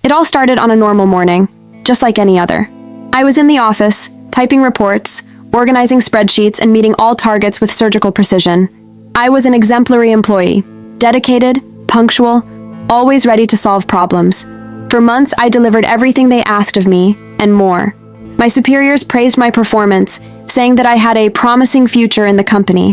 It all started on a normal morning, just like any other. I was in the office, typing reports, organizing spreadsheets, and meeting all targets with surgical precision. I was an exemplary employee, dedicated, punctual, always ready to solve problems. For months, I delivered everything they asked of me, and more. My superiors praised my performance, saying that I had a promising future in the company,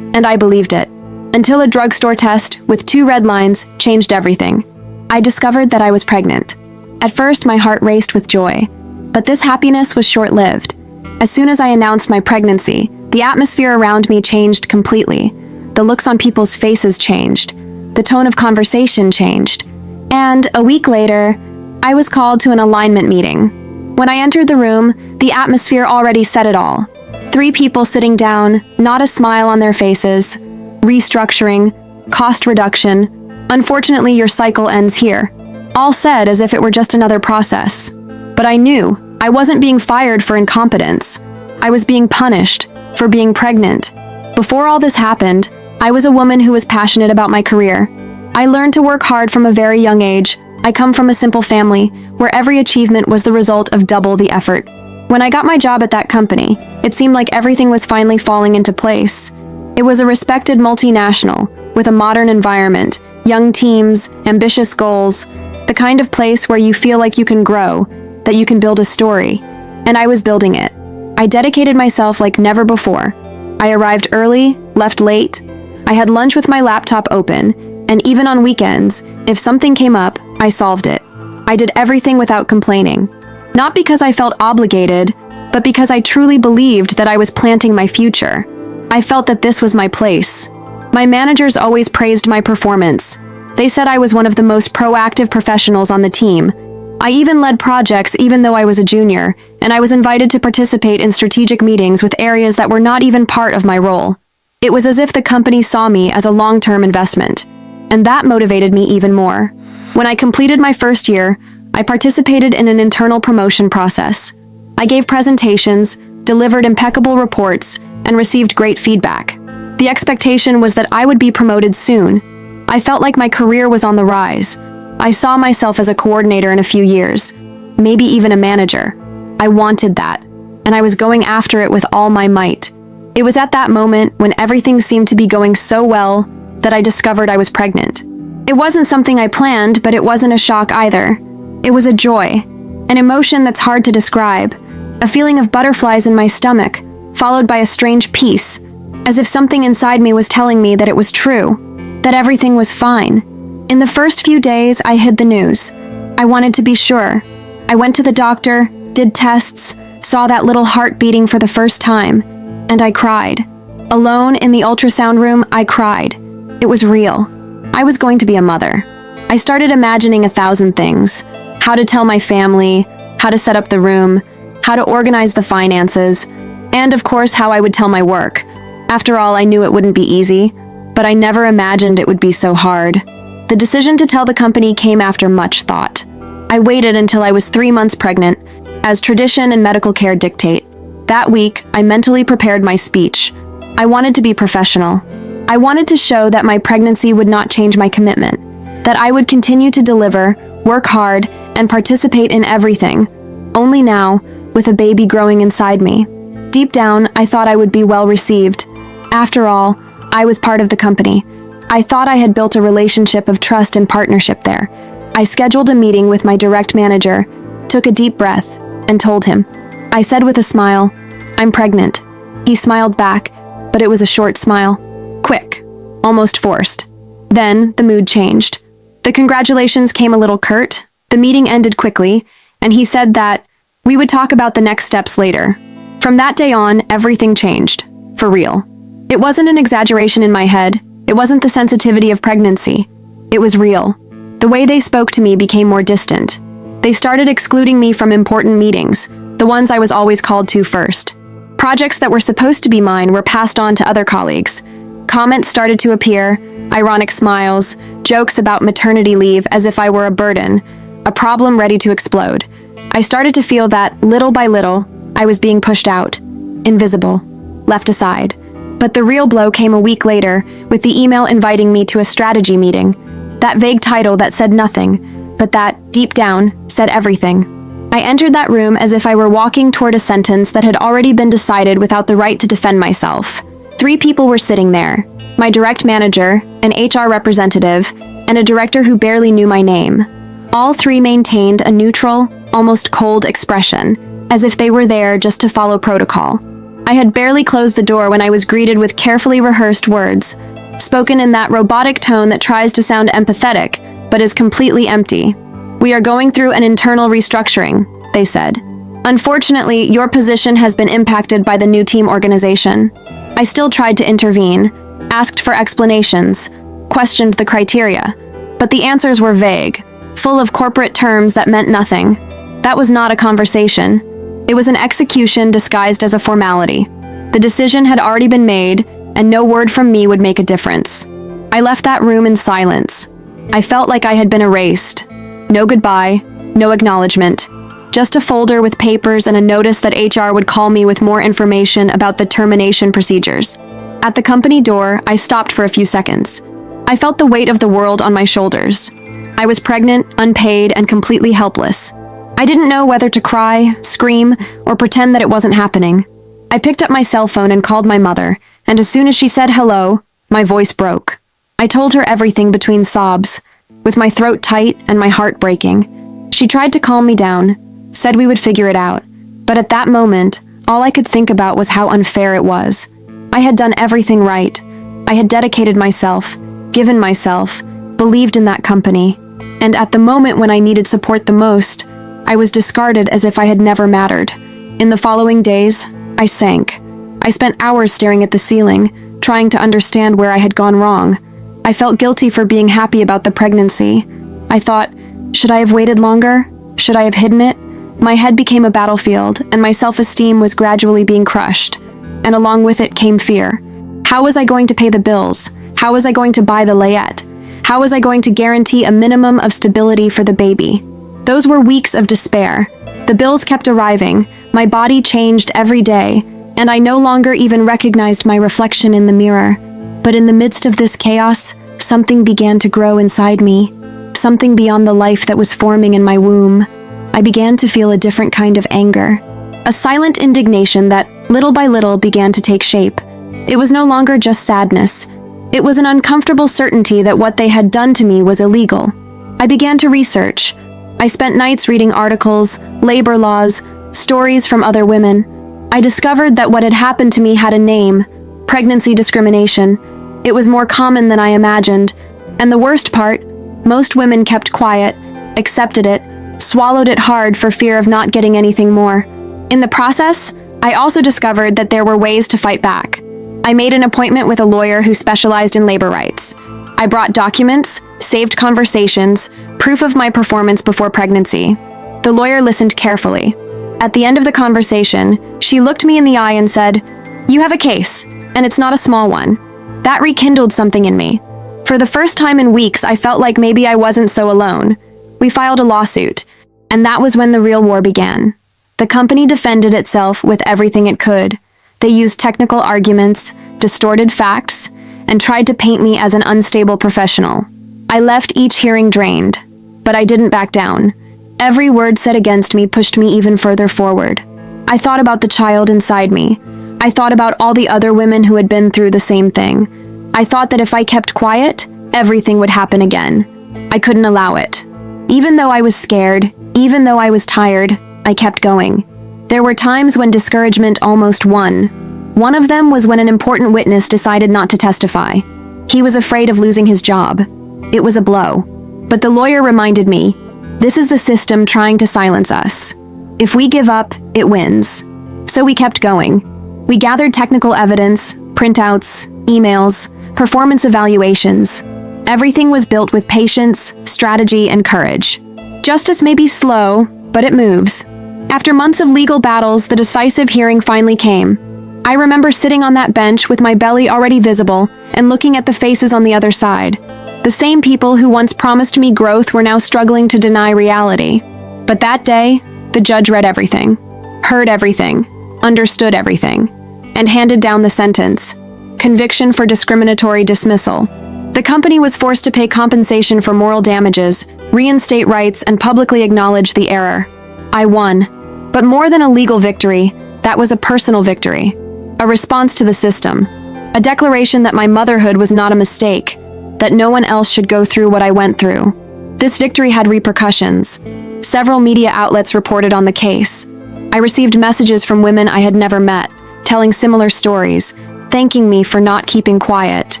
and I believed it. Until a drugstore test with 2 red lines changed everything. I discovered that I was pregnant. At first, my heart raced with joy, but this happiness was short-lived. As soon as I announced my pregnancy, the atmosphere around me changed completely. The looks on people's faces changed. The tone of conversation changed. And a week later, I was called to an alignment meeting. When I entered the room, the atmosphere already said it all. 3 people sitting down, not a smile on their faces. Restructuring, cost reduction. Unfortunately, your cycle ends here. All said as if it were just another process. But I knew I wasn't being fired for incompetence. I was being punished for being pregnant. Before all this happened, I was a woman who was passionate about my career. I learned to work hard from a very young age. I come from a simple family where every achievement was the result of double the effort. When I got my job at that company, it seemed like everything was finally falling into place. It was a respected multinational with a modern environment, young teams, ambitious goals, the kind of place where you feel like you can grow, that you can build a story. And I was building it. I dedicated myself like never before. I arrived early, left late. I had lunch with my laptop open, and even on weekends, if something came up, I solved it. I did everything without complaining. Not because I felt obligated, but because I truly believed that I was planting my future. I felt that this was my place. My managers always praised my performance. They said I was one of the most proactive professionals on the team. I even led projects even though I was a junior, and I was invited to participate in strategic meetings with areas that were not even part of my role. It was as if the company saw me as a long-term investment, and that motivated me even more. When I completed my first year, I participated in an internal promotion process. I gave presentations, delivered impeccable reports, and received great feedback. The expectation was that I would be promoted soon. I felt like my career was on the rise. I saw myself as a coordinator in a few years, maybe even a manager. I wanted that, and I was going after it with all my might. It was at that moment when everything seemed to be going so well that I discovered I was pregnant. It wasn't something I planned, but it wasn't a shock either. It was a joy, an emotion that's hard to describe, a feeling of butterflies in my stomach, followed by a strange peace, as if something inside me was telling me that it was true, that everything was fine. In the first few days, I hid the news. I wanted to be sure. I went to the doctor, did tests, saw that little heart beating for the first time, and I cried. Alone in the ultrasound room, I cried. It was real. I was going to be a mother. I started imagining 1,000 things. How to tell my family, how to set up the room, how to organize the finances, and of course how I would tell my work. After all, I knew it wouldn't be easy, but I never imagined it would be so hard. The decision to tell the company came after much thought. I waited until I was 3 months pregnant, as tradition and medical care dictate. That week, I mentally prepared my speech. I wanted to be professional. I wanted to show that my pregnancy would not change my commitment, that I would continue to deliver, work hard, and participate in everything. Only now, with a baby growing inside me. Deep down, I thought I would be well received. After all, I was part of the company. I thought I had built a relationship of trust and partnership there. I scheduled a meeting with my direct manager, took a deep breath, and told him. I said with a smile, "I'm pregnant." He smiled back, but it was a short smile. Quick, almost forced. Then the mood changed. The congratulations came a little curt, the meeting ended quickly, and he said that we would talk about the next steps later. From that day on, everything changed. For real. It wasn't an exaggeration in my head. It wasn't the sensitivity of pregnancy. It was real. The way they spoke to me became more distant. They started excluding me from important meetings, the ones I was always called to first. Projects that were supposed to be mine were passed on to other colleagues. Comments started to appear, ironic smiles, jokes about maternity leave as if I were a burden, a problem ready to explode. I started to feel that, little by little, I was being pushed out, invisible, left aside. But the real blow came a week later, with the email inviting me to a strategy meeting. That vague title that said nothing, but that, deep down, said everything. I entered that room as if I were walking toward a sentence that had already been decided without the right to defend myself. 3 people were sitting there: my direct manager, an HR representative, and a director who barely knew my name. All 3 maintained a neutral, almost cold expression, as if they were there just to follow protocol. I had barely closed the door when I was greeted with carefully rehearsed words, spoken in that robotic tone that tries to sound empathetic, but is completely empty. "We are going through an internal restructuring," they said. "Unfortunately, your position has been impacted by the new team organization." I still tried to intervene, asked for explanations, questioned the criteria, but the answers were vague, full of corporate terms that meant nothing. That was not a conversation. It was an execution disguised as a formality. The decision had already been made, and no word from me would make a difference. I left that room in silence. I felt like I had been erased. No goodbye, no acknowledgement. Just a folder with papers and a notice that HR would call me with more information about the termination procedures. At the company door, I stopped for a few seconds. I felt the weight of the world on my shoulders. I was pregnant, unpaid, and completely helpless. I didn't know whether to cry, scream, or pretend that it wasn't happening. I picked up my cell phone and called my mother, and as soon as she said hello, my voice broke. I told her everything between sobs, with my throat tight and my heart breaking. She tried to calm me down, said we would figure it out, but at that moment, all I could think about was how unfair it was. I had done everything right. I had dedicated myself, given myself, believed in that company, and at the moment when I needed support the most, I was discarded as if I had never mattered. In the following days, I sank. I spent hours staring at the ceiling, trying to understand where I had gone wrong. I felt guilty for being happy about the pregnancy. I thought, should I have waited longer? Should I have hidden it? My head became a battlefield, and my self-esteem was gradually being crushed. And along with it came fear. How was I going to pay the bills? How was I going to buy the layette? How was I going to guarantee a minimum of stability for the baby? Those were weeks of despair. The bills kept arriving, my body changed every day, and I no longer even recognized my reflection in the mirror. But in the midst of this chaos, something began to grow inside me, something beyond the life that was forming in my womb. I began to feel a different kind of anger, a silent indignation that, little by little, began to take shape. It was no longer just sadness. It was an uncomfortable certainty that what they had done to me was illegal. I began to research. I spent nights reading articles, labor laws, stories from other women. I discovered that what had happened to me had a name: pregnancy discrimination. It was more common than I imagined. And the worst part, most women kept quiet, accepted it, swallowed it hard for fear of not getting anything more. In the process, I also discovered that there were ways to fight back. I made an appointment with a lawyer who specialized in labor rights. I brought documents, saved conversations, proof of my performance before pregnancy. The lawyer listened carefully. At the end of the conversation, she looked me in the eye and said, "You have a case, and it's not a small one." That rekindled something in me. For the first time in weeks, I felt like maybe I wasn't so alone. We filed a lawsuit, and that was when the real war began. The company defended itself with everything it could. They used technical arguments, distorted facts, and tried to paint me as an unstable professional. I left each hearing drained, but I didn't back down. Every word said against me pushed me even further forward. I thought about the child inside me. I thought about all the other women who had been through the same thing. I thought that if I kept quiet, everything would happen again. I couldn't allow it. Even though I was scared, even though I was tired, I kept going. There were times when discouragement almost won. One of them was when an important witness decided not to testify. He was afraid of losing his job. It was a blow. But the lawyer reminded me, this is the system trying to silence us. If we give up, it wins. So we kept going. We gathered technical evidence, printouts, emails, performance evaluations. Everything was built with patience, strategy, and courage. Justice may be slow, but it moves. After months of legal battles, the decisive hearing finally came. I remember sitting on that bench with my belly already visible and looking at the faces on the other side. The same people who once promised me growth were now struggling to deny reality. But that day, the judge read everything, heard everything, understood everything, and handed down the sentence: conviction for discriminatory dismissal. The company was forced to pay compensation for moral damages, reinstate rights, and publicly acknowledge the error. I won. But more than a legal victory, that was a personal victory. A response to the system. A declaration that my motherhood was not a mistake, that no one else should go through what I went through. This victory had repercussions. Several media outlets reported on the case. I received messages from women I had never met, telling similar stories, thanking me for not keeping quiet.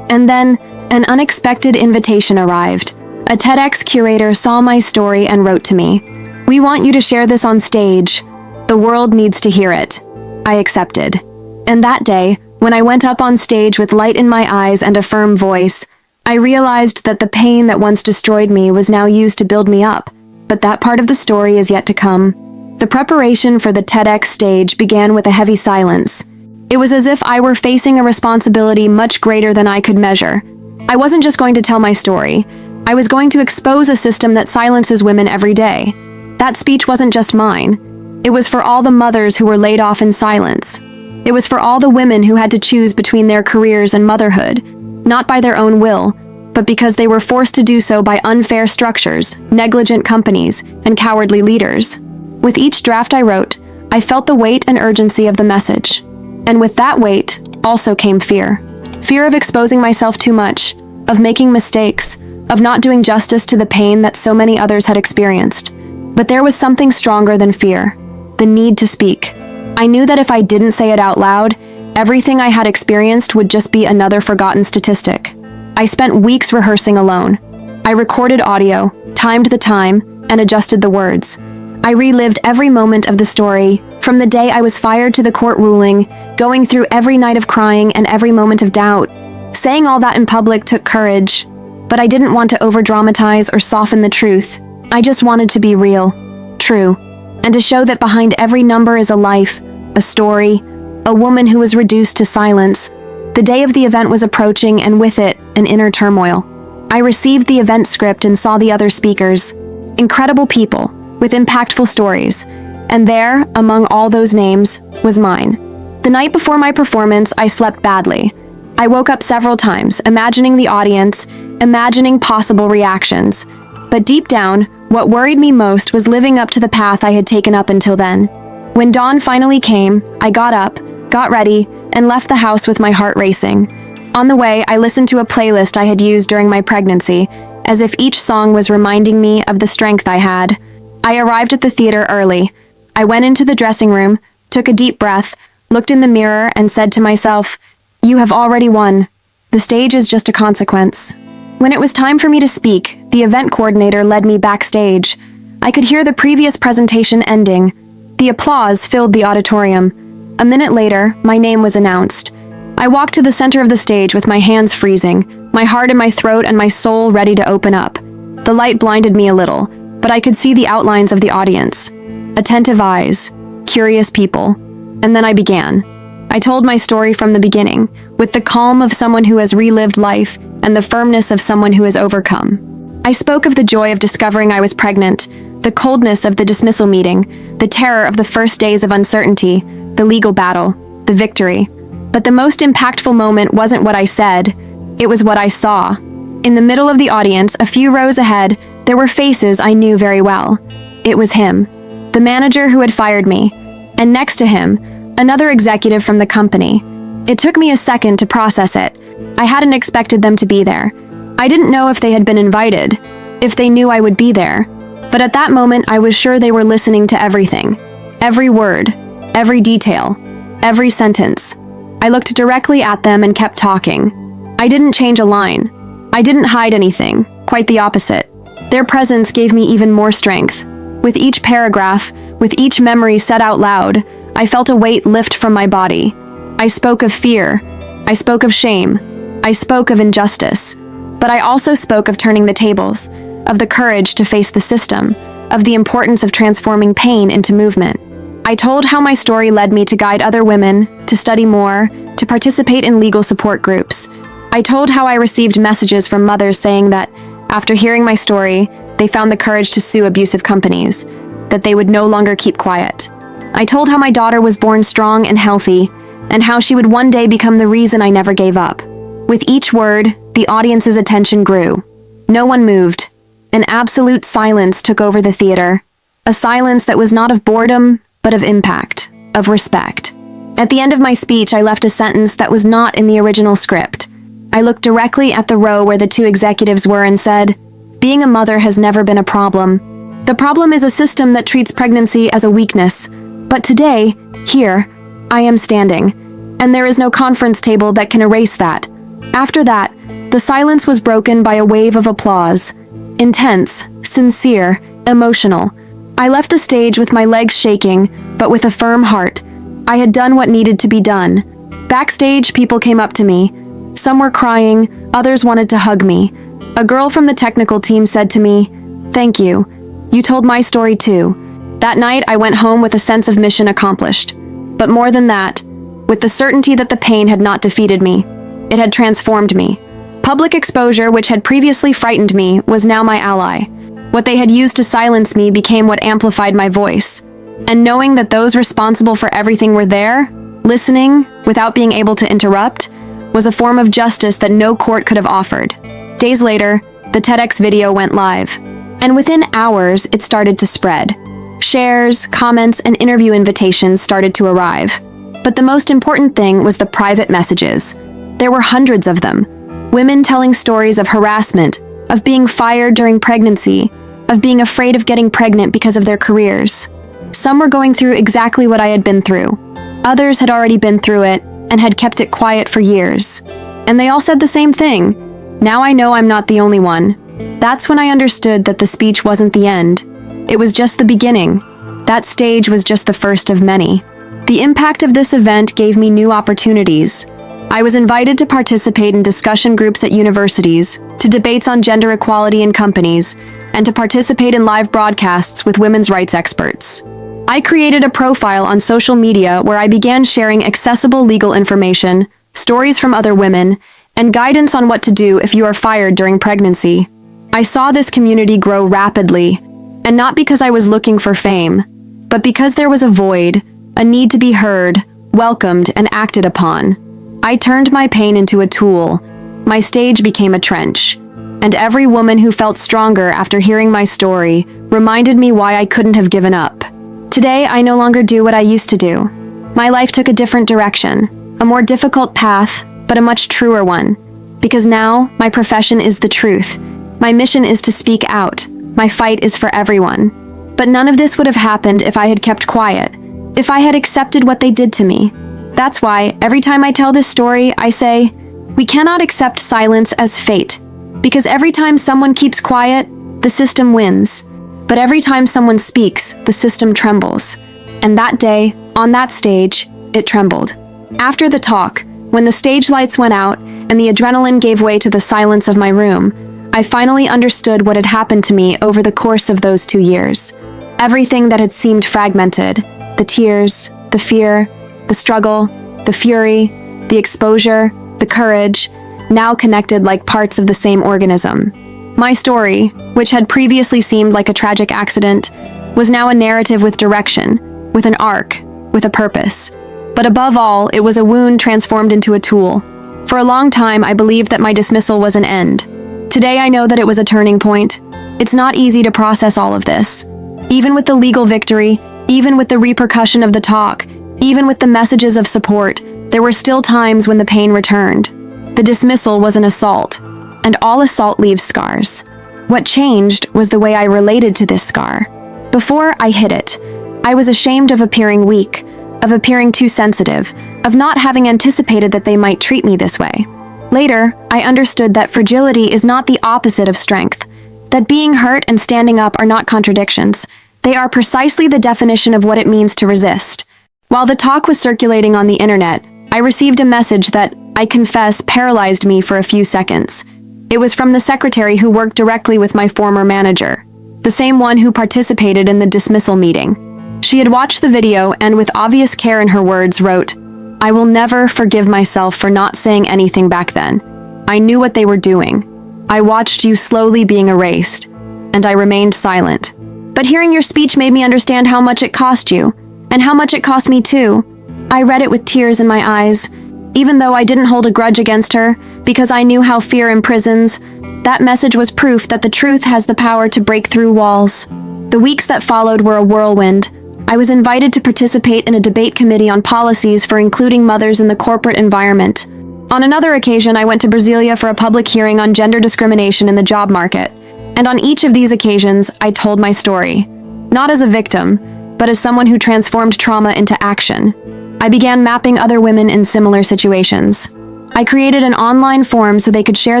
And then, an unexpected invitation arrived. A TEDx curator saw my story and wrote to me, "We want you to share this on stage. The world needs to hear it." I accepted. And that day, when I went up on stage with light in my eyes and a firm voice, I realized that the pain that once destroyed me was now used to build me up. But that part of the story is yet to come. The preparation for the TEDx stage began with a heavy silence. It was as if I were facing a responsibility much greater than I could measure. I wasn't just going to tell my story. I was going to expose a system that silences women every day. That speech wasn't just mine. It was for all the mothers who were laid off in silence. It was for all the women who had to choose between their careers and motherhood, not by their own will, but because they were forced to do so by unfair structures, negligent companies, and cowardly leaders. With each draft I wrote, I felt the weight and urgency of the message. And with that weight, also came fear. Fear of exposing myself too much, of making mistakes, of not doing justice to the pain that so many others had experienced. But there was something stronger than fear, the need to speak. I knew that if I didn't say it out loud, everything I had experienced would just be another forgotten statistic. I spent weeks rehearsing alone. I recorded audio, timed the time, and adjusted the words. I relived every moment of the story, from the day I was fired to the court ruling, going through every night of crying and every moment of doubt. Saying all that in public took courage, but I didn't want to over-dramatize or soften the truth. I just wanted to be real, true, and to show that behind every number is a life, a story, a woman who was reduced to silence. The day of the event was approaching, and with it, an inner turmoil. I received the event script and saw the other speakers. Incredible people, with impactful stories. And there, among all those names, was mine. The night before my performance, I slept badly. I woke up several times, imagining the audience, imagining possible reactions. But deep down, what worried me most was living up to the path I had taken up until then. When dawn finally came, I got up, got ready, and left the house with my heart racing. On the way, I listened to a playlist I had used during my pregnancy, as if each song was reminding me of the strength I had. I arrived at the theater early. I went into the dressing room, took a deep breath, looked in the mirror, and said to myself, "You have already won. The stage is just a consequence." When it was time for me to speak, the event coordinator led me backstage. I could hear the previous presentation ending. The applause filled the auditorium. A minute later, my name was announced. I walked to the center of the stage with my hands freezing, my heart in my throat and my soul ready to open up. The light blinded me a little, but I could see the outlines of the audience. Attentive eyes, curious people. And then I began. I told my story from the beginning, with the calm of someone who has relived life and the firmness of someone who has overcome. I spoke of the joy of discovering I was pregnant, the coldness of the dismissal meeting, the terror of the first days of uncertainty, the legal battle, the victory. But the most impactful moment wasn't what I said, it was what I saw. In the middle of the audience, a few rows ahead, there were faces I knew very well. It was him, the manager who had fired me, and next to him, another executive from the company. It took me a second to process it. I hadn't expected them to be there. I didn't know if they had been invited, if they knew I would be there. But at that moment, I was sure they were listening to everything. Every word, every detail, every sentence. I looked directly at them and kept talking. I didn't change a line. I didn't hide anything, quite the opposite. Their presence gave me even more strength. With each paragraph, with each memory said out loud, I felt a weight lift from my body. I spoke of fear. I spoke of shame. I spoke of injustice. But I also spoke of turning the tables, of the courage to face the system, of the importance of transforming pain into movement. I told how my story led me to guide other women, to study more, to participate in legal support groups. I told how I received messages from mothers saying that, after hearing my story, they found the courage to sue abusive companies, that they would no longer keep quiet. I told how my daughter was born strong and healthy, and how she would one day become the reason I never gave up. With each word, the audience's attention grew. No one moved. An absolute silence took over the theater. A silence that was not of boredom, but of impact, of respect. At the end of my speech, I left a sentence that was not in the original script. I looked directly at the row where the two executives were and said, "Being a mother has never been a problem. The problem is a system that treats pregnancy as a weakness. But today, here, I am standing, and there is no conference table that can erase that." After that, the silence was broken by a wave of applause. Intense, sincere, emotional. I left the stage with my legs shaking, but with a firm heart. I had done what needed to be done. Backstage, people came up to me. Some were crying, others wanted to hug me. A girl from the technical team said to me, "Thank you. You told my story too." That night, I went home with a sense of mission accomplished. But more than that, with the certainty that the pain had not defeated me. It had transformed me. Public exposure, which had previously frightened me, was now my ally. What they had used to silence me became what amplified my voice. And knowing that those responsible for everything were there, listening, without being able to interrupt, was a form of justice that no court could have offered. Days later, the TEDx video went live. And within hours, it started to spread. Shares, comments, and interview invitations started to arrive. But the most important thing was the private messages. There were hundreds of them. Women telling stories of harassment, of being fired during pregnancy, of being afraid of getting pregnant because of their careers. Some were going through exactly what I had been through. Others had already been through it and had kept it quiet for years. And they all said the same thing. Now I know I'm not the only one. That's when I understood that the speech wasn't the end. It was just the beginning. That stage was just the first of many. The impact of this event gave me new opportunities. I was invited to participate in discussion groups at universities, to debates on gender equality in companies, and to participate in live broadcasts with women's rights experts. I created a profile on social media where I began sharing accessible legal information, stories from other women, and guidance on what to do if you are fired during pregnancy. I saw this community grow rapidly, and not because I was looking for fame, but because there was a void, a need to be heard, welcomed, and acted upon. I turned my pain into a tool. My stage became a trench. And every woman who felt stronger after hearing my story reminded me why I couldn't have given up. Today, I no longer do what I used to do. My life took a different direction, a more difficult path, but a much truer one. Because now, my profession is the truth. My mission is to speak out. My fight is for everyone. But none of this would have happened if I had kept quiet, if I had accepted what they did to me. That's why, every time I tell this story, I say, we cannot accept silence as fate. Because every time someone keeps quiet, the system wins. But every time someone speaks, the system trembles. And that day, on that stage, it trembled. After the talk, when the stage lights went out and the adrenaline gave way to the silence of my room, I finally understood what had happened to me over the course of those 2 years. Everything that had seemed fragmented, the tears, the fear, the struggle, the fury, the exposure, the courage, now connected like parts of the same organism. My story, which had previously seemed like a tragic accident, was now a narrative with direction, with an arc, with a purpose. But above all, it was a wound transformed into a tool. For a long time, I believed that my dismissal was an end. Today, I know that it was a turning point. It's not easy to process all of this. Even with the legal victory, even with the repercussion of the talk, even with the messages of support, there were still times when the pain returned. The dismissal was an assault, and all assault leaves scars. What changed was the way I related to this scar. Before, I hid it. I was ashamed of appearing weak, of appearing too sensitive, of not having anticipated that they might treat me this way. Later, I understood that fragility is not the opposite of strength, that being hurt and standing up are not contradictions. They are precisely the definition of what it means to resist. While the talk was circulating on the internet, I received a message that, I confess, paralyzed me for a few seconds. It was from the secretary who worked directly with my former manager, the same one who participated in the dismissal meeting. She had watched the video and, with obvious care in her words, wrote, "I will never forgive myself for not saying anything back then. I knew what they were doing. I watched you slowly being erased, and I remained silent. But hearing your speech made me understand how much it cost you, and how much it cost me too. I read it with tears in my eyes. Even though I didn't hold a grudge against her, because I knew how fear imprisons, that message was proof that the truth has the power to break through walls. The weeks that followed were a whirlwind. I was invited to participate in a debate committee on policies for including mothers in the corporate environment. On another occasion, I went to Brasilia for a public hearing on gender discrimination in the job market. And on each of these occasions, I told my story. Not as a victim, but as someone who transformed trauma into action. I began mapping other women in similar situations. I created an online forum so they could share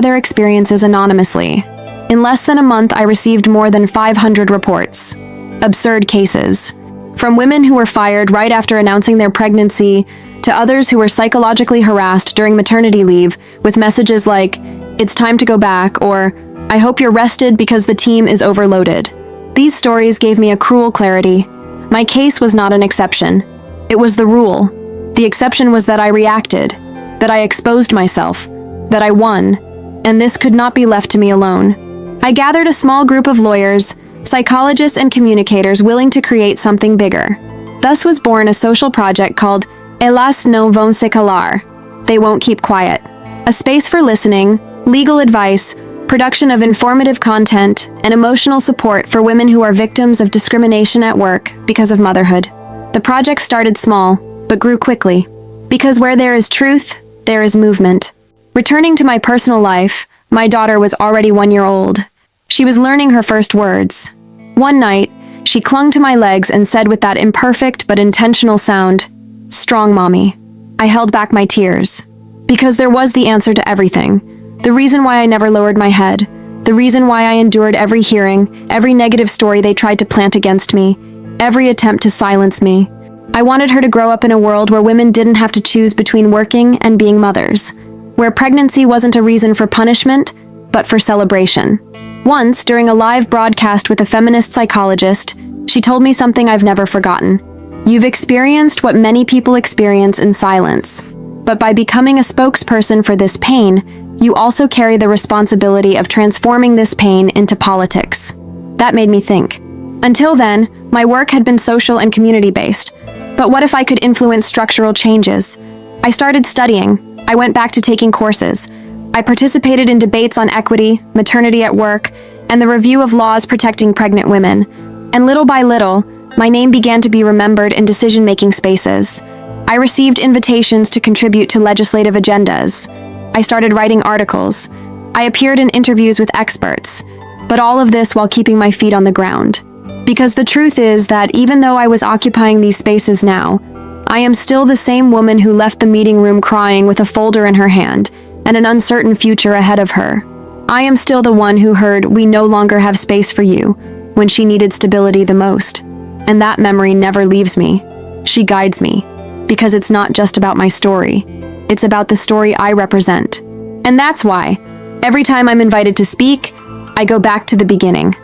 their experiences anonymously. In less than a month, I received more than 500 reports. Absurd cases. From women who were fired right after announcing their pregnancy, to others who were psychologically harassed during maternity leave with messages like, "It's time to go back," or "I hope you're rested because the team is overloaded." These stories gave me a cruel clarity. My case was not an exception. It was the rule. The exception was that I reacted, that I exposed myself, that I won, and this could not be left to me alone. I gathered a small group of lawyers, psychologists, and communicators willing to create something bigger. Thus was born a social project called Elas Não Vão Se Calar. They won't keep quiet. A space for listening, legal advice, production of informative content, and emotional support for women who are victims of discrimination at work because of motherhood. The project started small, but grew quickly. Because where there is truth, there is movement. Returning to my personal life, my daughter was already 1 year old. She was learning her first words. One night, she clung to my legs and said with that imperfect but intentional sound, "Strong, Mommy." I held back my tears. Because there was the answer to everything. The reason why I never lowered my head. The reason why I endured every hearing, every negative story they tried to plant against me, every attempt to silence me. I wanted her to grow up in a world where women didn't have to choose between working and being mothers. Where pregnancy wasn't a reason for punishment, but for celebration. Once, during a live broadcast with a feminist psychologist, she told me something I've never forgotten. "You've experienced what many people experience in silence. But by becoming a spokesperson for this pain, you also carry the responsibility of transforming this pain into politics." That made me think. Until then, my work had been social and community-based. But what if I could influence structural changes? I started studying. I went back to taking courses. I participated in debates on equity, maternity at work, and the review of laws protecting pregnant women. And little by little, my name began to be remembered in decision-making spaces. I received invitations to contribute to legislative agendas. I started writing articles. I appeared in interviews with experts. But all of this while keeping my feet on the ground. Because the truth is that even though I was occupying these spaces now, I am still the same woman who left the meeting room crying with a folder in her hand and an uncertain future ahead of her. I am still the one who heard "We no longer have space for you" when she needed stability the most. And that memory never leaves me. She guides me. Because it's not just about my story. It's about the story I represent. And that's why, every time I'm invited to speak, I go back to the beginning.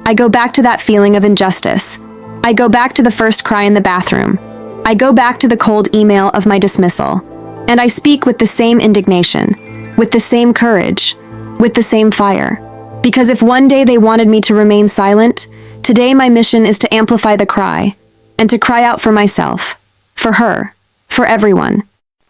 I go back to that feeling of injustice. I go back to the first cry in the bathroom. I go back to the cold email of my dismissal. And I speak with the same indignation, with the same courage, with the same fire. Because if one day they wanted me to remain silent, today my mission is to amplify the cry, and to cry out for myself, for her, for everyone.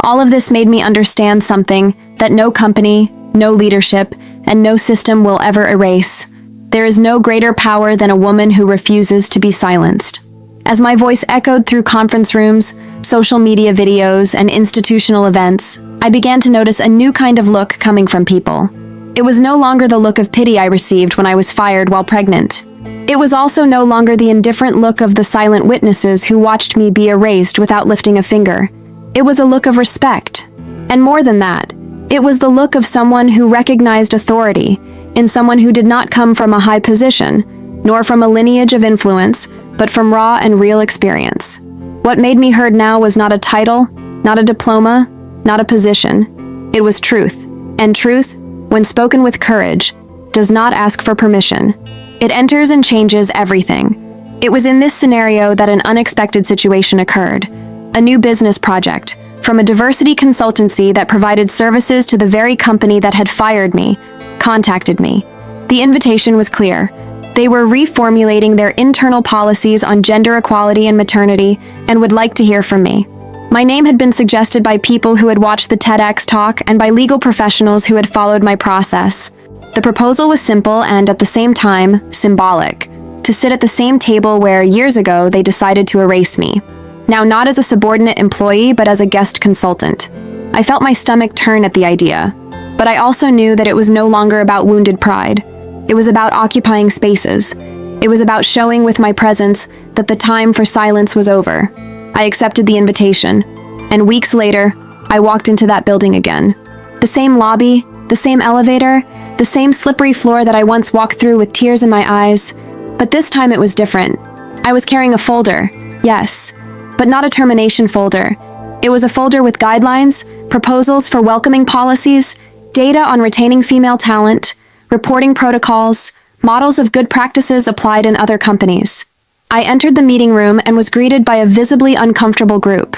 All of this made me understand something that no company, no leadership, and no system will ever erase. There is no greater power than a woman who refuses to be silenced. As my voice echoed through conference rooms, social media videos, and institutional events, I began to notice a new kind of look coming from people. It was no longer the look of pity I received when I was fired while pregnant. It was also no longer the indifferent look of the silent witnesses who watched me be erased without lifting a finger. It was a look of respect. And more than that, it was the look of someone who recognized authority in someone who did not come from a high position, nor from a lineage of influence, but from raw and real experience. What made me heard now was not a title, not a diploma, not a position. It was truth. And truth, when spoken with courage, does not ask for permission. It enters and changes everything. It was in this scenario that an unexpected situation occurred. A new business project, from a diversity consultancy that provided services to the very company that had fired me, contacted me. The invitation was clear. They were reformulating their internal policies on gender equality and maternity and would like to hear from me. My name had been suggested by people who had watched the TEDx talk and by legal professionals who had followed my process. The proposal was simple and, at the same time, symbolic. To sit at the same table where, years ago, they decided to erase me. Now not as a subordinate employee, but as a guest consultant. I felt my stomach turn at the idea. But I also knew that it was no longer about wounded pride. It was about occupying spaces. It was about showing with my presence that the time for silence was over. I accepted the invitation, and weeks later, I walked into that building again. The same lobby, the same elevator, the same slippery floor that I once walked through with tears in my eyes. But this time it was different. I was carrying a folder, yes, but not a termination folder. It was a folder with guidelines, proposals for welcoming policies, data on retaining female talent, reporting protocols, models of good practices applied in other companies. I entered the meeting room and was greeted by a visibly uncomfortable group.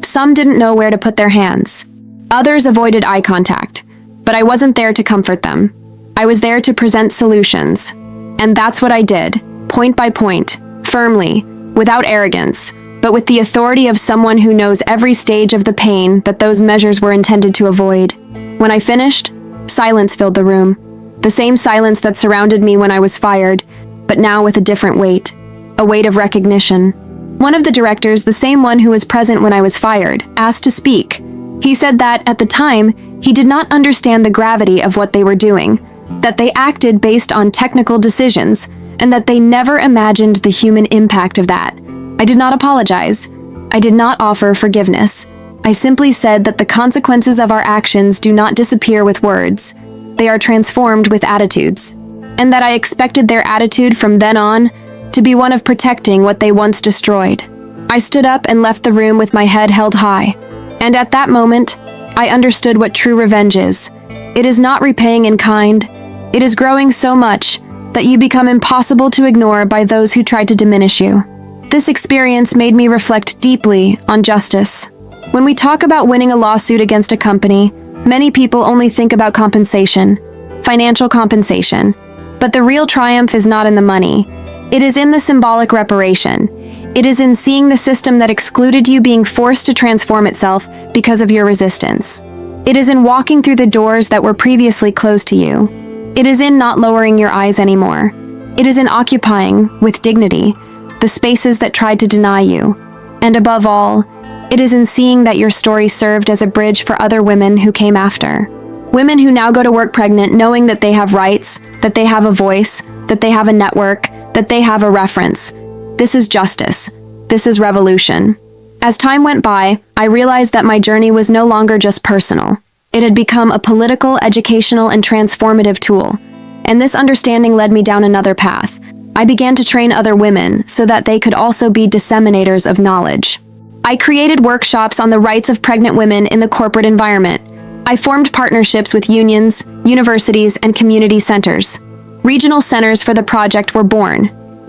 Some didn't know where to put their hands. Others avoided eye contact, but I wasn't there to comfort them. I was there to present solutions. And that's what I did, point by point, firmly, without arrogance, but with the authority of someone who knows every stage of the pain that those measures were intended to avoid. When I finished, silence filled the room. The same silence that surrounded me when I was fired, but now with a different weight. A weight of recognition. One of the directors, the same one who was present when I was fired, asked to speak. He said that, at the time, he did not understand the gravity of what they were doing, that they acted based on technical decisions, and that they never imagined the human impact of that. I did not apologize. I did not offer forgiveness. I simply said that the consequences of our actions do not disappear with words. They are transformed with attitudes. And that I expected their attitude from then on to be one of protecting what they once destroyed. I stood up and left the room with my head held high. And at that moment, I understood what true revenge is. It is not repaying in kind. It is growing so much that you become impossible to ignore by those who try to diminish you. This experience made me reflect deeply on justice. When we talk about winning a lawsuit against a company, many people only think about compensation, financial compensation. But the real triumph is not in the money. It is in the symbolic reparation. It is in seeing the system that excluded you being forced to transform itself because of your resistance. It is in walking through the doors that were previously closed to you. It is in not lowering your eyes anymore. It is in occupying, with dignity, the spaces that tried to deny you. And above all, it is in seeing that your story served as a bridge for other women who came after. Women who now go to work pregnant knowing that they have rights, that they have a voice, that they have a network, that they have a reference. This is justice. This is revolution. As time went by, I realized that my journey was no longer just personal. It had become a political, educational, and transformative tool. And this understanding led me down another path. I began to train other women so that they could also be disseminators of knowledge. I created workshops on the rights of pregnant women in the corporate environment. I formed partnerships with unions, universities, and community centers. Regional centers for the project were born.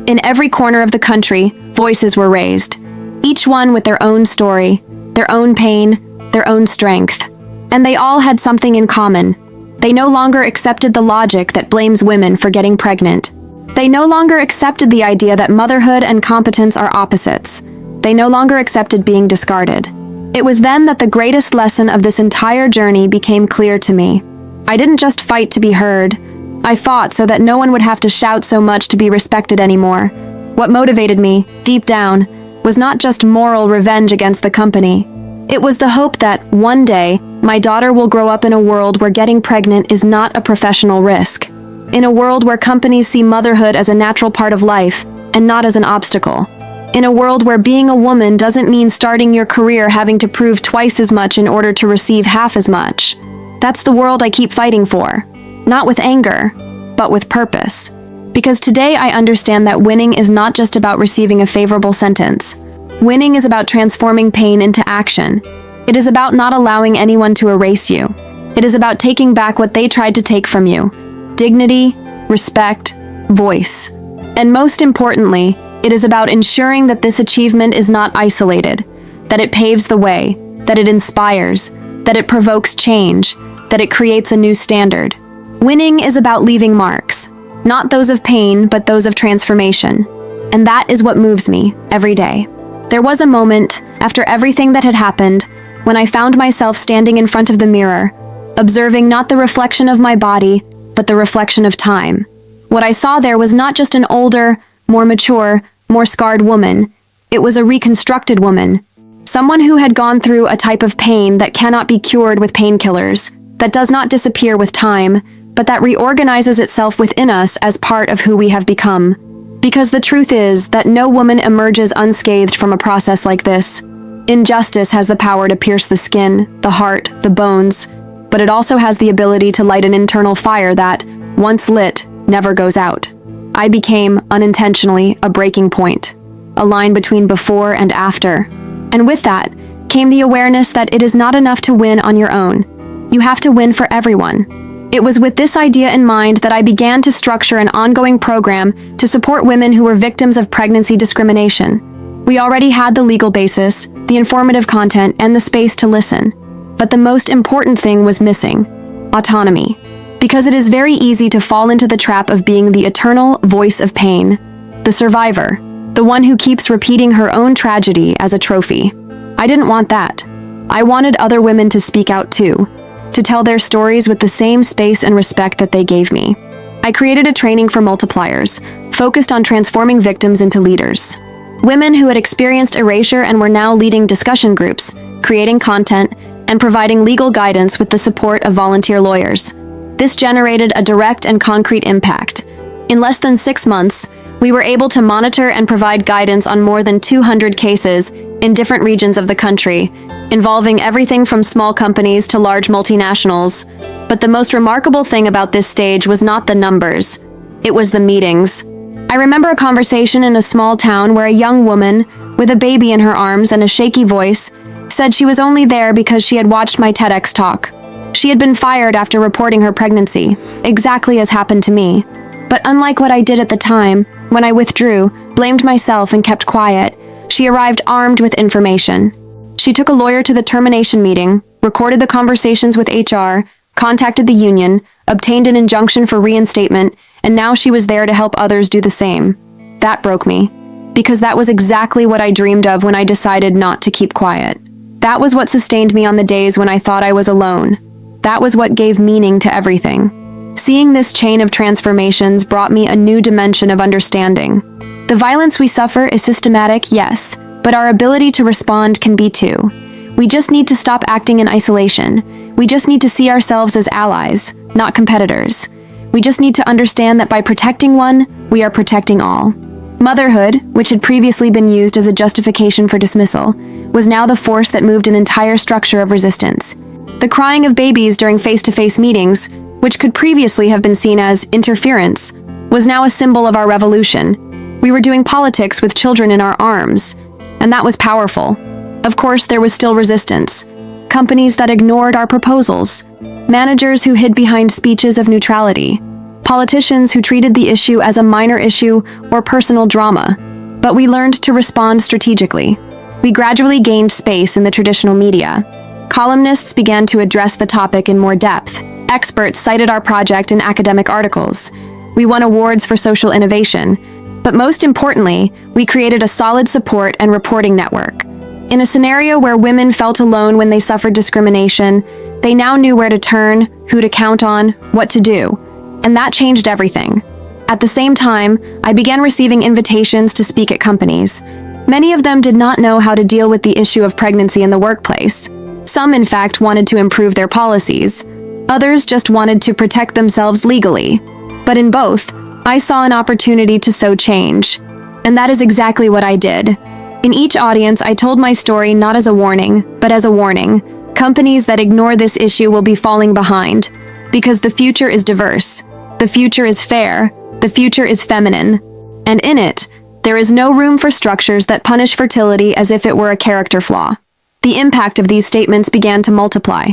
In every corner of the country, voices were raised, each one with their own story, their own pain, their own strength. And they all had something in common. They no longer accepted the logic that blames women for getting pregnant. They no longer accepted the idea that motherhood and competence are opposites. They no longer accepted being discarded. It was then that the greatest lesson of this entire journey became clear to me. I didn't just fight to be heard. I fought so that no one would have to shout so much to be respected anymore. What motivated me, deep down, was not just moral revenge against the company. It was the hope that, one day, my daughter will grow up in a world where getting pregnant is not a professional risk. In a world where companies see motherhood as a natural part of life, and not as an obstacle. In a world where being a woman doesn't mean starting your career having to prove twice as much in order to receive half as much. That's the world I keep fighting for. Not with anger, but with purpose. Because today I understand that winning is not just about receiving a favorable sentence. Winning is about transforming pain into action. It is about not allowing anyone to erase you. It is about taking back what they tried to take from you. Dignity, respect, voice. And most importantly, it is about ensuring that this achievement is not isolated, that it paves the way, that it inspires, that it provokes change, that it creates a new standard. Winning is about leaving marks, not those of pain, but those of transformation. And that is what moves me every day. There was a moment, After everything that had happened, when I found myself standing in front of the mirror, observing not the reflection of my body, but the reflection of time, what I saw there was not just an older, more mature, more scarred woman. It was a reconstructed woman. Someone who had gone through a type of pain that cannot be cured with painkillers, that does not disappear with time, but that reorganizes itself within us as part of who we have become. Because the truth is that no woman emerges unscathed from a process like this. Injustice has the power to pierce the skin, the heart, the bones, but it also has the ability to light an internal fire that, once lit, never goes out. I became, unintentionally, a breaking point, a line between before and after. And with that came the awareness that it is not enough to win on your own. You have to win for everyone. It was with this idea in mind that I began to structure an ongoing program to support women who were victims of pregnancy discrimination. We already had the legal basis, the informative content, and the space to listen. But the most important thing was missing: autonomy. Because it is very easy to fall into the trap of being the eternal voice of pain, the survivor, the one who keeps repeating her own tragedy as a trophy. I didn't want that. I wanted other women to speak out too, to tell their stories with the same space and respect that they gave me. I created a training for multipliers, focused on transforming victims into leaders. Women who had experienced erasure and were now leading discussion groups, creating content, and providing legal guidance with the support of volunteer lawyers. This generated a direct and concrete impact. In less than 6 months, we were able to monitor and provide guidance on more than 200 cases in different regions of the country, involving everything from small companies to large multinationals. But the most remarkable thing about this stage was not the numbers. It was the meetings. I remember a conversation in a small town where a young woman, with a baby in her arms and a shaky voice, said she was only there because she had watched my TEDx talk. She had been fired after reporting her pregnancy, exactly as happened to me. But unlike what I did at the time, when I withdrew, blamed myself, and kept quiet, she arrived armed with information. She took a lawyer to the termination meeting, recorded the conversations with HR, contacted the union, obtained an injunction for reinstatement, and now she was there to help others do the same. That broke me, because that was exactly what I dreamed of when I decided not to keep quiet. That was what sustained me on the days when I thought I was alone. That was what gave meaning to everything. Seeing this chain of transformations brought me a new dimension of understanding. The violence we suffer is systematic, yes, but our ability to respond can be too. We just need to stop acting in isolation. We just need to see ourselves as allies, not competitors. We just need to understand that by protecting one, we are protecting all. Motherhood, which had previously been used as a justification for dismissal, was now the force that moved an entire structure of resistance. The crying of babies during face-to-face meetings, which could previously have been seen as interference, was now a symbol of our revolution. We were doing politics with children in our arms, and that was powerful. Of course, there was still resistance. Companies that ignored our proposals, managers who hid behind speeches of neutrality, politicians who treated the issue as a minor issue or personal drama. But we learned to respond strategically. We gradually gained space in the traditional media. Columnists began to address the topic in more depth. Experts cited our project in academic articles. We won awards for social innovation. But most importantly, we created a solid support and reporting network. In a scenario where women felt alone when they suffered discrimination, they now knew where to turn, who to count on, what to do. And that changed everything. At the same time, I began receiving invitations to speak at companies. Many of them did not know how to deal with the issue of pregnancy in the workplace. Some, in fact, wanted to improve their policies. Others just wanted to protect themselves legally. But in both, I saw an opportunity to sow change. And that is exactly what I did. In each audience, I told my story not as a warning, but as a warning. Companies that ignore this issue will be falling behind. Because the future is diverse. The future is fair. The future is feminine. And in it, there is no room for structures that punish fertility as if it were a character flaw. The impact of these statements began to multiply.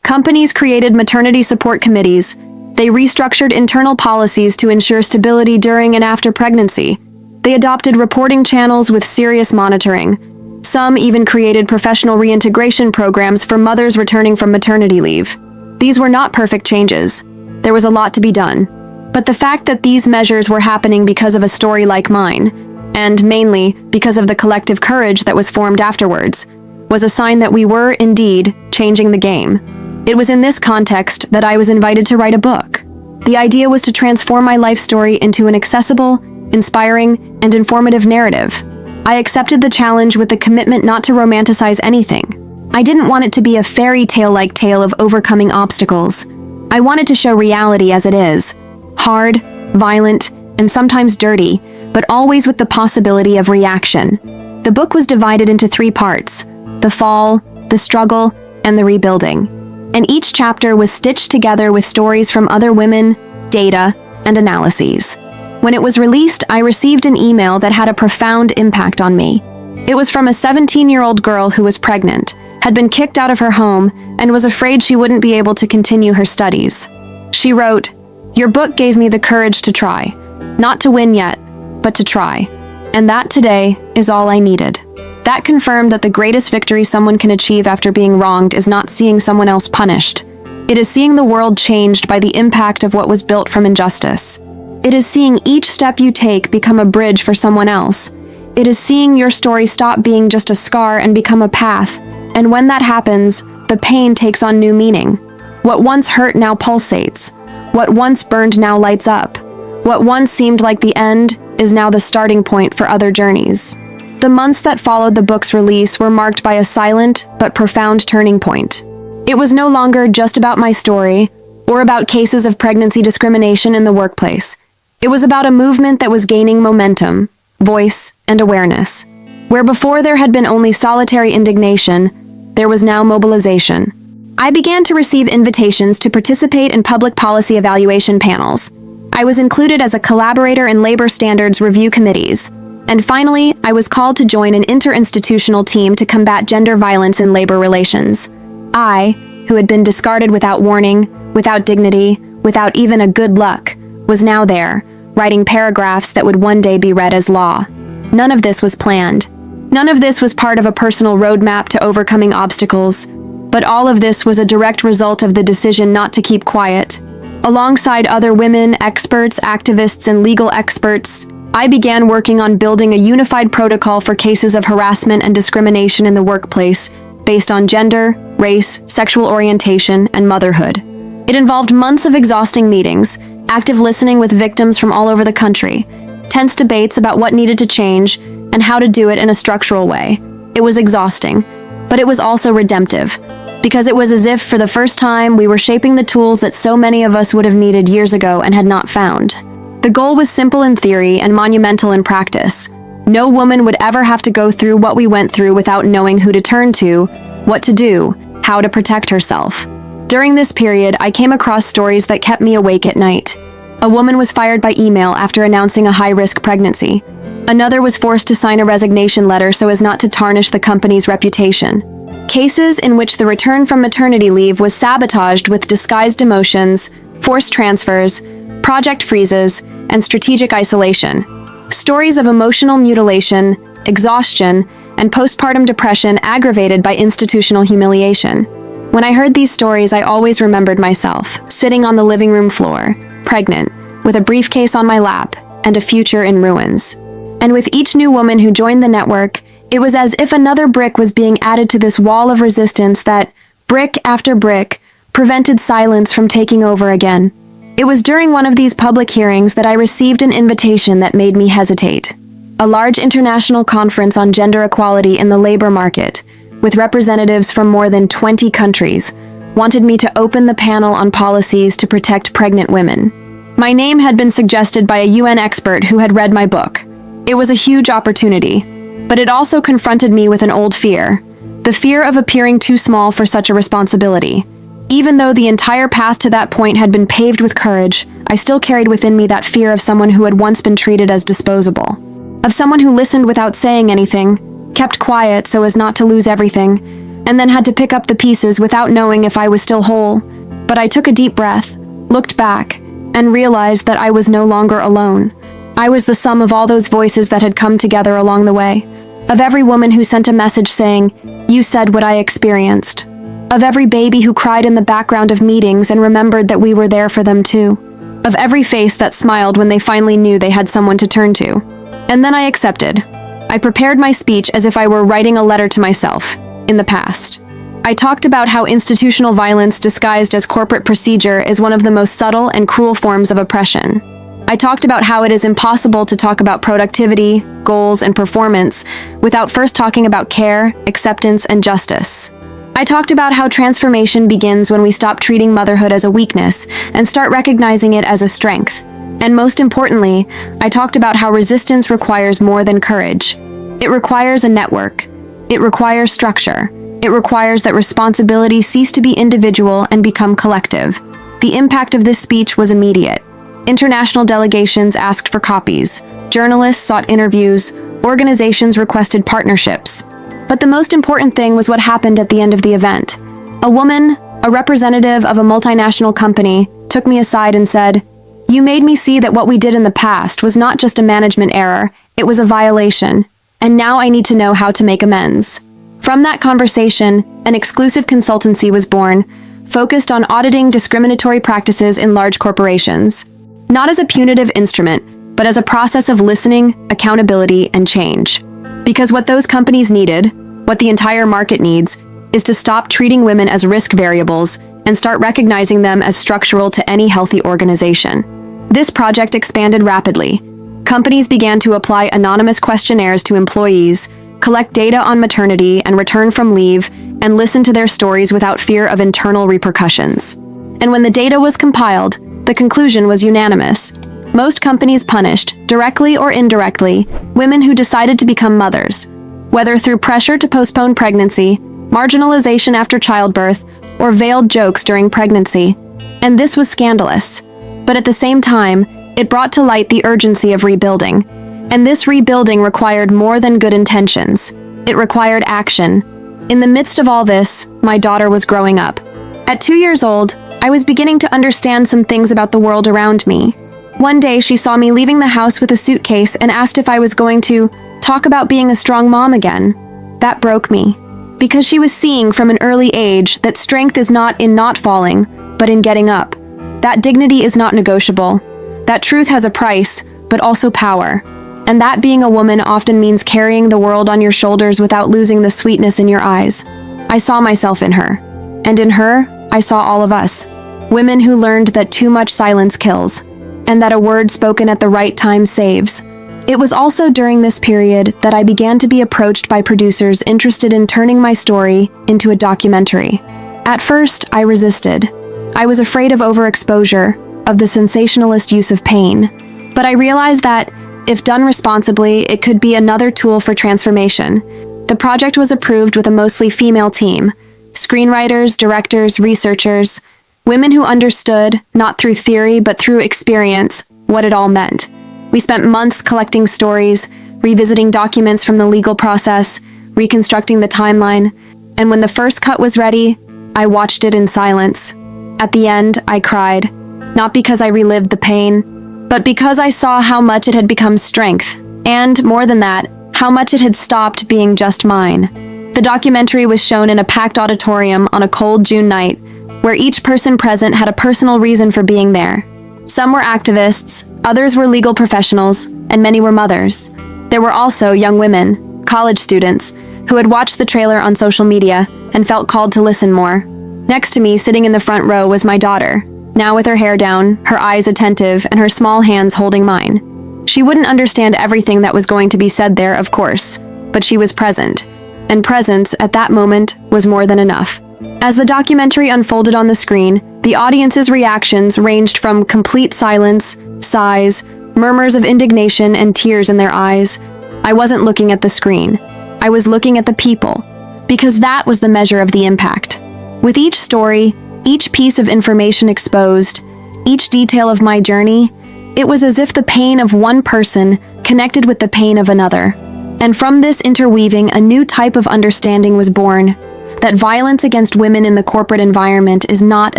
Companies created maternity support committees. They restructured internal policies to ensure stability during and after pregnancy. They adopted reporting channels with serious monitoring. Some even created professional reintegration programs for mothers returning from maternity leave. These were not perfect changes. There was a lot to be done. But the fact that these measures were happening because of a story like mine, and mainly because of the collective courage that was formed afterwards, was a sign that we were, indeed, changing the game. It was in this context that I was invited to write a book. The idea was to transform my life story into an accessible, inspiring, and informative narrative. I accepted the challenge with the commitment not to romanticize anything. I didn't want it to be a fairy tale-like tale of overcoming obstacles. I wanted to show reality as it is. Hard, violent, and sometimes dirty, but always with the possibility of reaction. The book was divided into 3 parts: the fall, the struggle, and the rebuilding. And each chapter was stitched together with stories from other women, data, and analyses. When it was released, I received an email that had a profound impact on me. It was from a 17-year-old girl who was pregnant, had been kicked out of her home, and was afraid she wouldn't be able to continue her studies. She wrote, "Your book gave me the courage to try. Not to win yet, but to try. And that today is all I needed." That confirmed that the greatest victory someone can achieve after being wronged is not seeing someone else punished. It is seeing the world changed by the impact of what was built from injustice. It is seeing each step you take become a bridge for someone else. It is seeing your story stop being just a scar and become a path. And when that happens, the pain takes on new meaning. What once hurt now pulsates. What once burned now lights up. What once seemed like the end is now the starting point for other journeys. The months that followed the book's release were marked by a silent but profound turning point. It was no longer just about my story or about cases of pregnancy discrimination in the workplace. It was about a movement that was gaining momentum, voice, and awareness. Where before there had been only solitary indignation, there was now mobilization. I began to receive invitations to participate in public policy evaluation panels. I was included as a collaborator in labor standards review committees. And finally, I was called to join an interinstitutional team to combat gender violence in labor relations. I, who had been discarded without warning, without dignity, without even a good luck, was now there, writing paragraphs that would one day be read as law. None of this was planned. None of this was part of a personal roadmap to overcoming obstacles, but all of this was a direct result of the decision not to keep quiet. Alongside other women, experts, activists, and legal experts, I began working on building a unified protocol for cases of harassment and discrimination in the workplace based on gender, race, sexual orientation, and motherhood. It involved months of exhausting meetings, active listening with victims from all over the country, tense debates about what needed to change, and how to do it in a structural way. It was exhausting, but it was also redemptive, because it was as if, for the first time, we were shaping the tools that so many of us would have needed years ago and had not found. The goal was simple in theory and monumental in practice. No woman would ever have to go through what we went through without knowing who to turn to, what to do, how to protect herself. During this period, I came across stories that kept me awake at night. A woman was fired by email after announcing a high-risk pregnancy. Another was forced to sign a resignation letter so as not to tarnish the company's reputation. Cases in which the return from maternity leave was sabotaged with disguised emotions, forced transfers, project freezes, and strategic isolation. Stories of emotional mutilation, exhaustion, and postpartum depression aggravated by institutional humiliation. When I heard these stories, I always remembered myself, sitting on the living room floor, pregnant, with a briefcase on my lap, and a future in ruins. And with each new woman who joined the network, it was as if another brick was being added to this wall of resistance that, brick after brick, prevented silence from taking over again. It was during one of these public hearings that I received an invitation that made me hesitate. A large international conference on gender equality in the labor market, with representatives from more than 20 countries, wanted me to open the panel on policies to protect pregnant women. My name had been suggested by a UN expert who had read my book. It was a huge opportunity, but it also confronted me with an old fear, the fear of appearing too small for such a responsibility. Even though the entire path to that point had been paved with courage, I still carried within me that fear of someone who had once been treated as disposable. Of someone who listened without saying anything, kept quiet so as not to lose everything, and then had to pick up the pieces without knowing if I was still whole. But I took a deep breath, looked back, and realized that I was no longer alone. I was the sum of all those voices that had come together along the way. Of every woman who sent a message saying, "You said what I experienced." Of every baby who cried in the background of meetings and remembered that we were there for them too. Of every face that smiled when they finally knew they had someone to turn to. And then I accepted. I prepared my speech as if I were writing a letter to myself, in the past. I talked about how institutional violence disguised as corporate procedure is one of the most subtle and cruel forms of oppression. I talked about how it is impossible to talk about productivity, goals, and performance without first talking about care, acceptance, and justice. I talked about how transformation begins when we stop treating motherhood as a weakness and start recognizing it as a strength. And most importantly, I talked about how resistance requires more than courage. It requires a network. It requires structure. It requires that responsibility cease to be individual and become collective. The impact of this speech was immediate. International delegations asked for copies. Journalists sought interviews. Organizations requested partnerships. But the most important thing was what happened at the end of the event. A woman, a representative of a multinational company, took me aside and said, "You made me see that what we did in the past was not just a management error, it was a violation, and now I need to know how to make amends." From that conversation, an exclusive consultancy was born, focused on auditing discriminatory practices in large corporations. Not as a punitive instrument, but as a process of listening, accountability, and change. Because what those companies needed, what the entire market needs, is to stop treating women as risk variables and start recognizing them as structural to any healthy organization. This project expanded rapidly. Companies began to apply anonymous questionnaires to employees, collect data on maternity and return from leave, and listen to their stories without fear of internal repercussions. And when the data was compiled, the conclusion was unanimous. Most companies punished, directly or indirectly, women who decided to become mothers, whether through pressure to postpone pregnancy, marginalization after childbirth, or veiled jokes during pregnancy. And this was scandalous. But at the same time, it brought to light the urgency of rebuilding. And this rebuilding required more than good intentions. It required action. In the midst of all this, my daughter was growing up. At 2 years old, I was beginning to understand some things about the world around me. One day, she saw me leaving the house with a suitcase and asked if I was going to talk about being a strong mom again. That broke me. Because she was seeing from an early age that strength is not in not falling, but in getting up. That dignity is not negotiable. That truth has a price, but also power. And that being a woman often means carrying the world on your shoulders without losing the sweetness in your eyes. I saw myself in her. And in her, I saw all of us. Women who learned that too much silence kills, and that a word spoken at the right time saves. It was also during this period that I began to be approached by producers interested in turning my story into a documentary. At first, I resisted. I was afraid of overexposure, of the sensationalist use of pain. But I realized that, if done responsibly, it could be another tool for transformation. The project was approved with a mostly female team. Screenwriters, directors, researchers, women who understood, not through theory but through experience, what it all meant. We spent months collecting stories, revisiting documents from the legal process, reconstructing the timeline, and when the first cut was ready, I watched it in silence. At the end, I cried, not because I relived the pain, but because I saw how much it had become strength, and, more than that, how much it had stopped being just mine. The documentary was shown in a packed auditorium on a cold June night, where each person present had a personal reason for being there. Some were activists, others were legal professionals, and many were mothers. There were also young women, college students, who had watched the trailer on social media and felt called to listen more. Next to me, sitting in the front row, was my daughter, now with her hair down, her eyes attentive, and her small hands holding mine. She wouldn't understand everything that was going to be said there, of course, but she was present. And presence, at that moment, was more than enough. As the documentary unfolded on the screen, the audience's reactions ranged from complete silence, sighs, murmurs of indignation, and tears in their eyes. I wasn't looking at the screen. I was looking at the people, because that was the measure of the impact. With each story, each piece of information exposed, each detail of my journey, it was as if the pain of one person connected with the pain of another. And from this interweaving, a new type of understanding was born, that violence against women in the corporate environment is not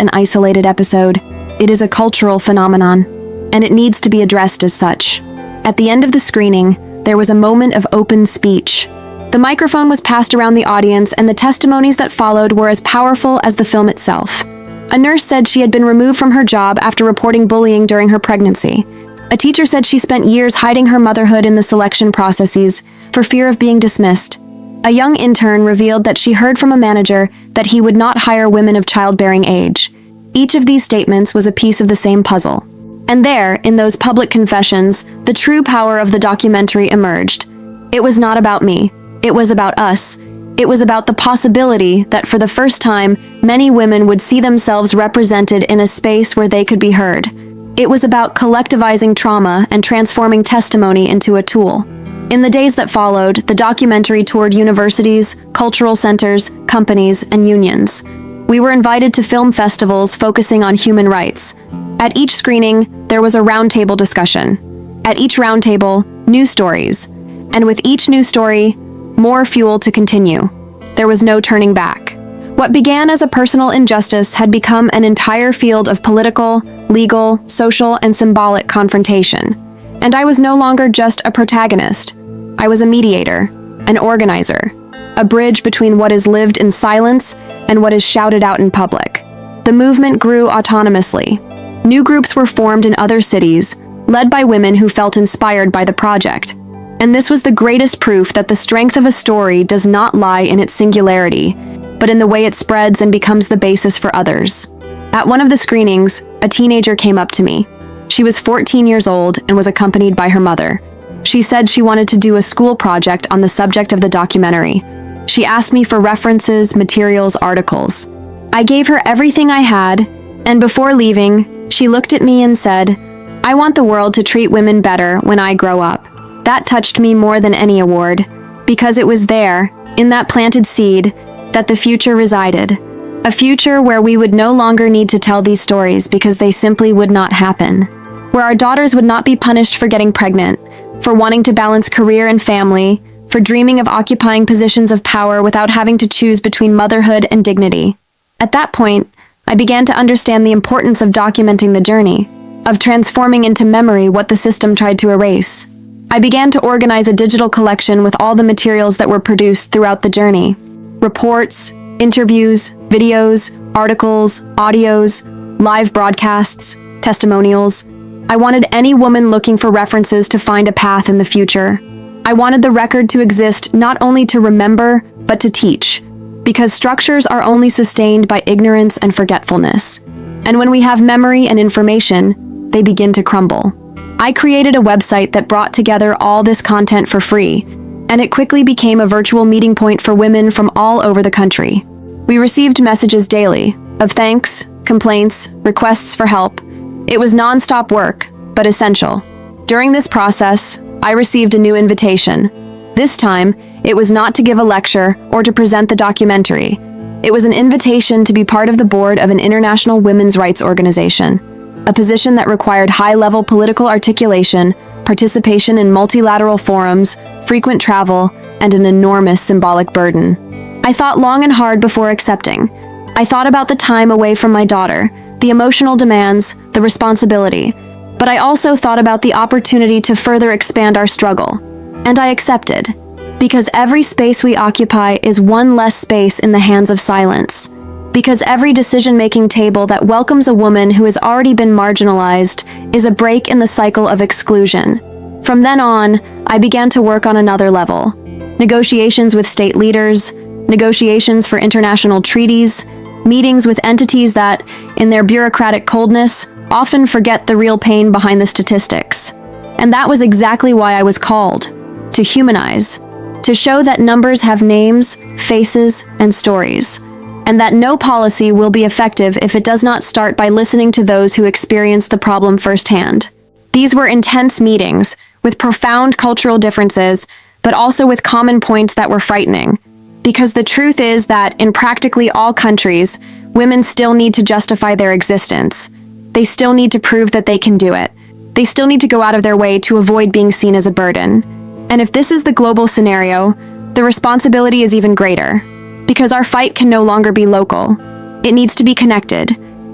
an isolated episode. It is a cultural phenomenon, and it needs to be addressed as such. At the end of the screening, there was a moment of open speech. The microphone was passed around the audience, and the testimonies that followed were as powerful as the film itself. A nurse said she had been removed from her job after reporting bullying during her pregnancy. A teacher said she spent years hiding her motherhood in the selection processes for fear of being dismissed. A young intern revealed that she heard from a manager that he would not hire women of childbearing age. Each of these statements was a piece of the same puzzle. And there, in those public confessions, the true power of the documentary emerged. It was not about me. It was about us. It was about the possibility that for the first time, many women would see themselves represented in a space where they could be heard. It was about collectivizing trauma and transforming testimony into a tool. In the days that followed, the documentary toured universities, cultural centers, companies, and unions. We were invited to film festivals focusing on human rights. At each screening, there was a roundtable discussion. At each roundtable, new stories. And with each new story, more fuel to continue. There was no turning back. What began as a personal injustice had become an entire field of political, legal, social, and symbolic confrontation. And I was no longer just a protagonist. I was a mediator, an organizer, a bridge between what is lived in silence and what is shouted out in public. The movement grew autonomously. New groups were formed in other cities, led by women who felt inspired by the project. And this was the greatest proof that the strength of a story does not lie in its singularity, but in the way it spreads and becomes the basis for others. At one of the screenings, a teenager came up to me. She was 14 years old and was accompanied by her mother. She said she wanted to do a school project on the subject of the documentary. She asked me for references, materials, articles. I gave her everything I had, and before leaving, she looked at me and said, "I want the world to treat women better when I grow up." That touched me more than any award, because it was there, in that planted seed, that the future resided. A future where we would no longer need to tell these stories because they simply would not happen. Where our daughters would not be punished for getting pregnant, for wanting to balance career and family, for dreaming of occupying positions of power without having to choose between motherhood and dignity. At that point, I began to understand the importance of documenting the journey, of transforming into memory what the system tried to erase. I began to organize a digital collection with all the materials that were produced throughout the journey. Reports, interviews, videos, articles, audios, live broadcasts, testimonials. I wanted any woman looking for references to find a path in the future. I wanted the record to exist not only to remember, but to teach, because structures are only sustained by ignorance and forgetfulness. And when we have memory and information, they begin to crumble. I created a website that brought together all this content for free, and it quickly became a virtual meeting point for women from all over the country. We received messages daily of thanks, complaints, requests for help. It was non-stop work, but essential. During this process, I received a new invitation. This time, it was not to give a lecture or to present the documentary. It was an invitation to be part of the board of an international women's rights organization, a position that required high-level political articulation, participation in multilateral forums, frequent travel, and an enormous symbolic burden. I thought long and hard before accepting. I thought about the time away from my daughter, the emotional demands, the responsibility, but I also thought about the opportunity to further expand our struggle. And I accepted, because every space we occupy is one less space in the hands of silence. Because every decision-making table that welcomes a woman who has already been marginalized is a break in the cycle of exclusion. From then on, I began to work on another level. Negotiations with state leaders, negotiations for international treaties, meetings with entities that, in their bureaucratic coldness, often forget the real pain behind the statistics. And that was exactly why I was called, to humanize, to show that numbers have names, faces, and stories, and that no policy will be effective if it does not start by listening to those who experience the problem firsthand. These were intense meetings, with profound cultural differences, but also with common points that were frightening. Because the truth is that, in practically all countries, women still need to justify their existence. They still need to prove that they can do it. They still need to go out of their way to avoid being seen as a burden. And if this is the global scenario, the responsibility is even greater. Because our fight can no longer be local. It needs to be connected.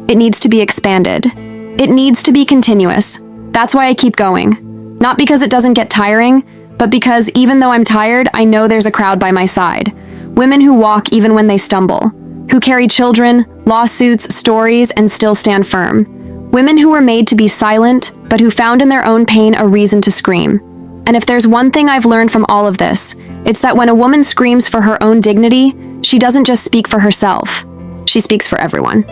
It needs to be expanded. It needs to be continuous. That's why I keep going. Not because it doesn't get tiring, but because even though I'm tired, I know there's a crowd by my side. Women who walk even when they stumble. Who carry children, lawsuits, stories, and still stand firm. Women who were made to be silent, but who found in their own pain a reason to scream. And if there's one thing I've learned from all of this, it's that when a woman screams for her own dignity, she doesn't just speak for herself. She speaks for everyone.